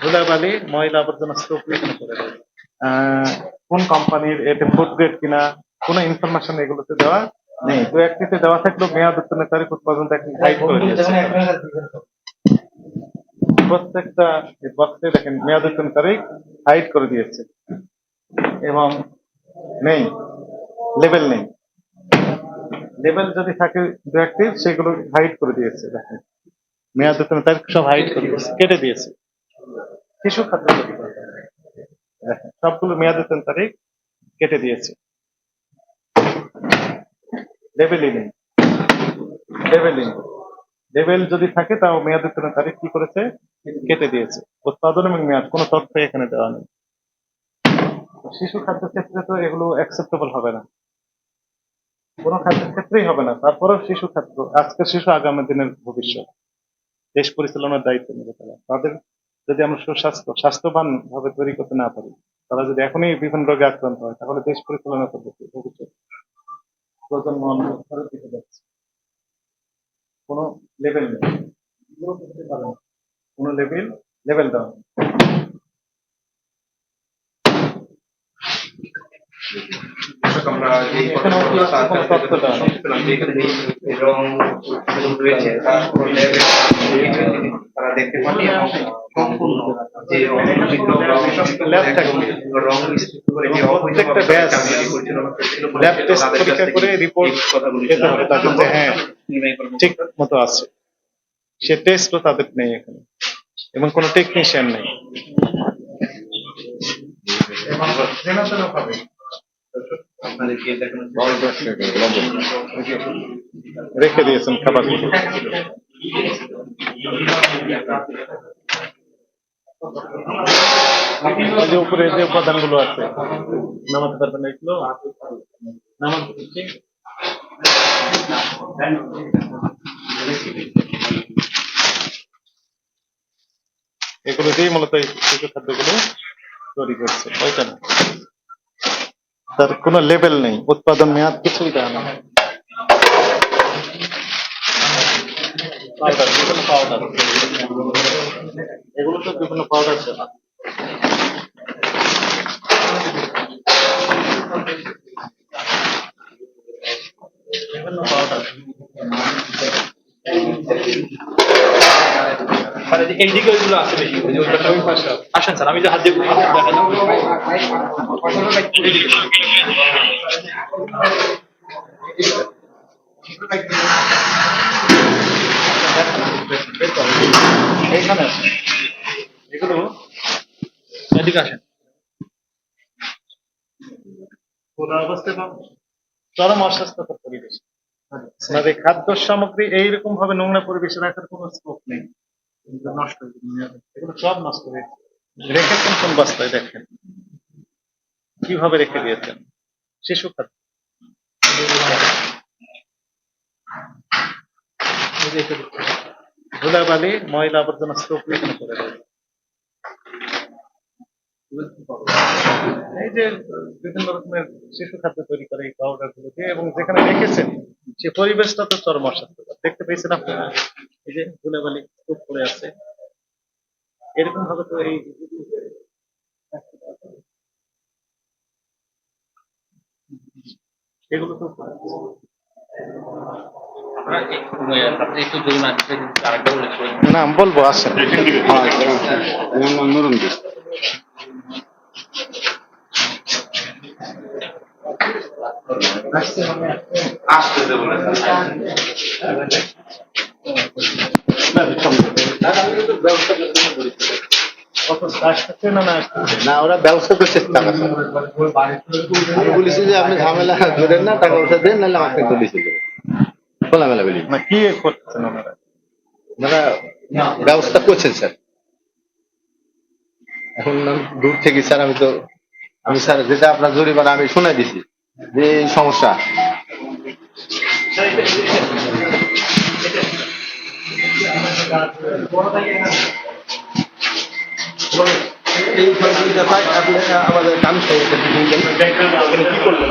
ধুলাবালি ময়লা আবর্জনা স্তূপ এখানে করে দেয়। কোন কোম্পানির এতে ফুড গ্রেড কিনা কোনো ইনফরমেশন এগুলোতে দেওয়া নেই। দু একটিতে দেওয়া থাকলেও মেয়াদ উত্তীর্ণের তারিখ উৎপাদন হাইড করে দিয়েছে। প্রত্যেকটা বক্সে দেখেন মেয়াদ উত্তীর্ণ তারিখ হাইড করে দিয়েছে এবং নেই, লেবেল নেই। লেবেল যদি থাকে দু একটি সেগুলো হাইড করে দিয়েছে। দেখেন মেয়াদ উত্তীর্ণ তারিখ সব হাইড করে দিয়েছে, কেটে দিয়েছে। শিশু খাদ্য দেখেন সবগুলো মেয়াদ উত্তীর্ণ তারিখ কেটে দিয়েছে। লেবেলই নেই, লেবেলই নেই। লেবেল যদি থাকে তাও মেয়াদ উত্তীর্ণ তারিখ কি করেছে, কেটে দিয়েছে। উৎপাদন এবং মেয়াদ কোনো তথ্য এখানে দেওয়া নেই। শিশু খাদ্য ক্ষেত্রে তো এগুলো অ্যাকসেপ্টেবল হবে না, কোনো খাদ্যের ক্ষেত্রেই হবে না। তারপরেও শিশু খাদ্য, আজকের শিশু আগামী দিনের ভবিষ্যৎ, দেশ পরিচালনার দায়িত্ব নেবে তারা। তাদের যদি আমরা সুস্বাস্থ্য স্বাস্থ্যবান ভাবে তৈরি করতে না পারি, তারা যদি এখনই বিভিন্ন রোগে আক্রান্ত হয়, তাহলে দেশ পরিচালনা করবে ভবিষ্যৎ প্রজন্ম অন্যের দিকে যাচ্ছে। কোনো লেভেল নেই, কোনো লেভেল দেওয়া নেই। আমরা যে রং রয়েছে তারা দেখতে পাচ্ছি এবং সম্পূর্ণ যে প্রত্যেকটা ব্যাচ ল্যাব টেস্ট পরীক্ষা করে রিপোর্ট পেতে হবে তাদের যে হ্যাঁ ঠিক মতো আছে। সে টেস্টও তাদের নেই এখানে এবং কোনো টেকনিশিয়ান নেই। রেখে দিয়েছেন খাবার যে উপরে যে উপাদান গুলো আছে নামাতে পারবেন এগুলো নামাতে এগুলো দিয়ে মূলত এই শিশু খাদ্যগুলো তৈরি করছে। ওইটা না, তার কোনো লেভেল নেই, উৎপাদন মেয়াদ কিছুই দেয় না। পাউডার, বিভিন্ন পাউডার, এগুলো তো বিভিন্ন পাউডার দেওয়া। বিভিন্ন পাউডার মানে এইদিকে ওইগুলো আছে বেশি। আসেন স্যার, আমি যে হাত দিয়ে দেখালাম এইখানে আছে এগুলো। এদিকে আসেন। পুরো অবস্থা এবং চরম অস্বাস্থ্যকর পরিবেশ, মানে খাদ্য সামগ্রী এইরকম ভাবে নোংরা পরিবেশে রাখার কোনো স্কোপ নেই। নষ্ট হয়ে এগুলো সব নষ্ট হয়েছে। রেখেছেন কোন বস্তায় দেখেন কিভাবে রেখে দিয়েছেন। শিশু খাদ্য ধুলাবালি ময়লা আবর্জনা স্তূপ এখানে করে দেয়। এই যে বিভিন্ন রকমের শিশু খাদ্য তৈরি করে এই পাউডার গুলো দিয়ে, এবং যেখানে রেখেছেন সে পরিবেশটা তো চরম অস্বাস্থ্যকর। দেখতে পেয়েছেন আপনারা এই যে ধুলাবালি স্তূপ পড়ে আছে, এরকম ভাবে তো এই এগুলো তো নাম বলবো আসেন। আসতে দেবো না, ওরা ব্যবস্থা করছে টাকা। আমি বলেছি যে আপনি ঝামেলা ধরেন না, টাকা পয়সা দেন, নাহলে আমাকে তো লিখে দেবেন। খোলামেলা বলি না, কি করতেছেন ওনারা? ওনারা ব্যবস্থা করছেন স্যার। এখন দূর থেকে স্যার আমি স্যার যেটা আপনার জরিমানা আমি শুনে দিছি যে এই সমস্যা। এই সহযোগিতা পাই আপনি আমাদের কাম কি করলেন।